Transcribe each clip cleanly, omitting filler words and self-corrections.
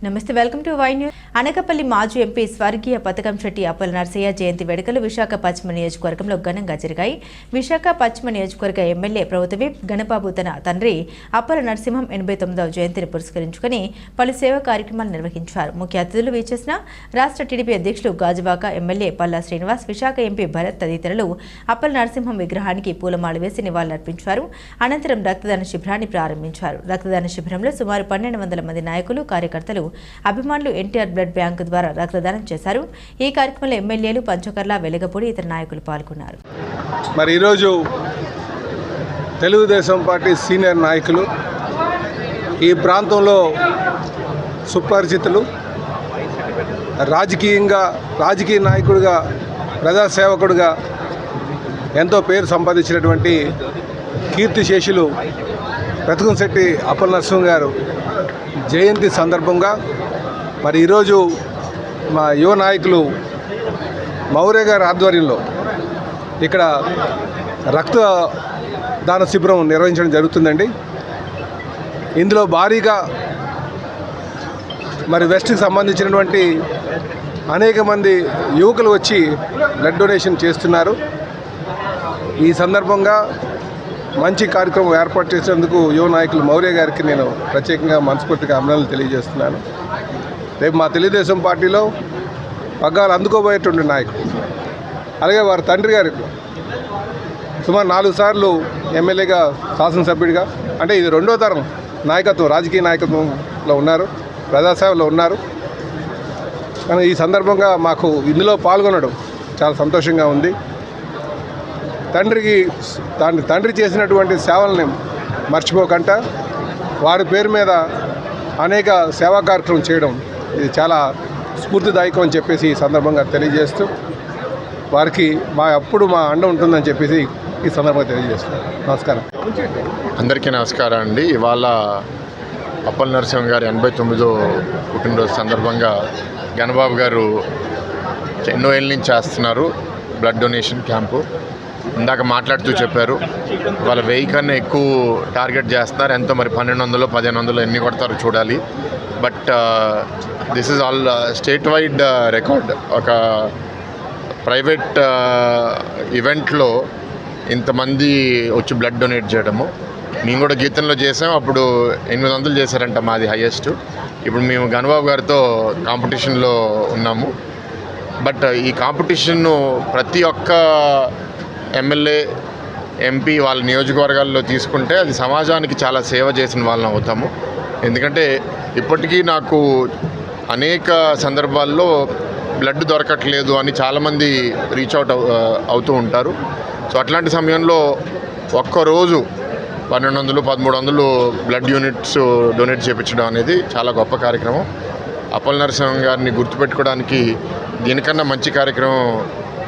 నమస్తే, welcome to Y news. Anakapalli మాజీ MP స్వర్గీయ పతకం శెట్టి అప్పల నరసయ్య జయంతి వేడుకలు విశాఖ పశ్చిమ నియోజకవర్గంలో ఘనంగా జరిగాయి. విశాఖ పశ్చిమ నియోజకవర్గ ఎమ్మెల్యే ప్రభుత్వ విప్ గణబాబు తన తండ్రి అప్పల నరసింహం 89వ జయంతిని పురస్కరించుకుని పలు సేవా కార్యక్రమాలు నిర్వహించారు. ముఖ్య అతిథులు వీచేసిన రాష్ట్ర టీడీపీ అధ్యక్షులు గాజువాక ఎమ్మెల్యే పల్లా శ్రీనివాస్, విశాఖ ఎంపీ భరత్ తదితరులు అప్పల నరసింహం విగ్రహానికి పూలమాల వేసి నివాళులర్పించారు. అనంతరం రక్తదాన శిబిరాన్ని ప్రారంభించారు. రక్తదాన శిబిరంలో సుమారు 1200 మంది నాయకులు, కార్యకర్తలు, అభిమానులు ఎన్టీఆర్ బ్లడ్ బ్యాంకు ద్వారా రక్తదానం చేశారు. ఈ కార్యక్రమంలో ఎమ్మెల్యేలు పంచకర్ల, వెలగపూడి ఇతర నాయకులు పాల్గొన్నారు. మరి ఈరోజు తెలుగుదేశం పార్టీ సీనియర్ నాయకులు, ఈ ప్రాంతంలో సుపరిచితులు, రాజకీయ నాయకుడిగా, ప్రజాసేవకుడిగా ఎంతో పేరు సంపాదించినటువంటి కీర్తిశేషులు పతకం శెట్టి అప్పల నరసింహం గారు జయంతి సందర్భంగా మరి ఈరోజు మా యువ నాయకులు మౌర్య గారి ఆధ్వర్యంలో ఇక్కడ రక్తదాన శిబిరం నిర్వహించడం జరుగుతుందండి. ఇందులో భారీగా మరి వెస్ట్కి సంబంధించినటువంటి అనేక మంది యువకులు వచ్చి బ్లడ్ డొనేషన్ చేస్తున్నారు. ఈ సందర్భంగా మంచి కార్యక్రమం ఏర్పాటు చేసేందుకు యువ నాయకులు మౌర్య గారికి నేను ప్రత్యేకంగా మనస్ఫూర్తిగా అభినందనలు తెలియజేస్తున్నాను. రేపు మా తెలుగుదేశం పార్టీలో పగ్గాలు అందుకోబోయేటువంటి నాయకుడు, అలాగే వారి తండ్రి గారు సుమారు 4 సార్లు ఎమ్మెల్యేగా, శాసనసభ్యుడిగా, అంటే ఇది 2వ తరం నాయకత్వం, రాజకీయ నాయకత్వంలో ఉన్నారు, ప్రజాసేవలో ఉన్నారు. కానీ ఈ సందర్భంగా మాకు ఇందులో పాల్గొనడం చాలా సంతోషంగా ఉంది. తండ్రి చేసినటువంటి సేవల్ని మర్చిపోకుండా వారి పేరు మీద అనేక సేవా కార్యక్రమం చేయడం ఇది చాలా స్ఫూర్తిదాయకం అని చెప్పేసి ఈ సందర్భంగా తెలియజేస్తూ వారికి మా అండ ఉంటుందని చెప్పేసి ఈ సందర్భంగా తెలియజేస్తున్నాను. నమస్కారం. అందరికీ నమస్కారం అండి. ఇవాళ అప్పల నరసింహం గారి 89వ పుట్టినరోజు సందర్భంగా గణబాబు గారు ఎన్నో ఏళ్ళ నుంచి చేస్తున్నారు బ్లడ్ డొనేషన్ క్యాంపు. ఇందాక మాట్లాడుతూ చెప్పారు, వాళ్ళ 1000 కన్నా ఎక్కువ టార్గెట్ చేస్తున్నారు. ఎంతో మరి 1200, 1500 ఎన్ని కొడతారో చూడాలి. But this is all state wide record. ఒక ప్రైవేట్ ఈవెంట్లో ఇంతమంది వచ్చి బ్లడ్ డొనేట్ చేయడము. మేము కూడా గీతంలో చేసాం, అప్పుడు 800 చేశారంట, మాది హైయెస్ట్. ఇప్పుడు మేము గణబాబు గారితో కాంపిటీషన్లో ఉన్నాము. బట్ ఈ కాంపిటీషన్ను ప్రతి ఒక్క ఎమ్మెల్యే, ఎంపీ వాళ్ళ నియోజకవర్గాల్లో తీసుకుంటే అది సమాజానికి చాలా సేవ చేసిన వాళ్ళని అవుతాము. ఎందుకంటే ఇప్పటికీ నాకు అనేక సందర్భాల్లో బ్లడ్ దొరకట్లేదు అని చాలామంది రీచ్ అవుట్ అవుతూ ఉంటారు. సో అట్లాంటి సమయంలో ఒక్కరోజు 1200, 1300 బ్లడ్ యూనిట్స్ డొనేట్ చేయించడం అనేది చాలా గొప్ప కార్యక్రమం. అప్పల నరసింహం గారిని గుర్తుపెట్టుకోవడానికి దీనికన్నా మంచి కార్యక్రమం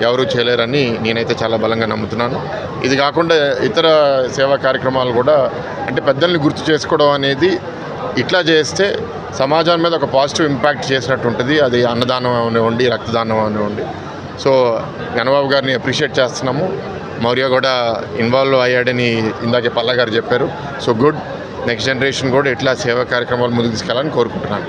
ఎవరూ చేయలేరని నేనైతే చాలా బలంగా నమ్ముతున్నాను. ఇది కాకుండా ఇతర సేవా కార్యక్రమాలు కూడా, అంటే పెద్దల్ని గుర్తు చేసుకోవడం అనేది ఇట్లా చేస్తే సమాజం మీద ఒక పాజిటివ్ ఇంపాక్ట్ చేసినట్టు ఉంటుంది. అది అన్నదానం అనివ్వండి, రక్తదానం అనివ్వండి. సో గణబాబు గారిని అప్రిషియేట్ చేస్తున్నాము. మౌర్య కూడా ఇన్వాల్వ్ అయ్యాడని ఇందాకే పల్లా గారు చెప్పారు. So good. నెక్స్ట్ జనరేషన్ కూడా ఇట్లా సేవా కార్యక్రమాలు ముందుకు తీసుకెళ్ళాలని కోరుకుంటున్నాను.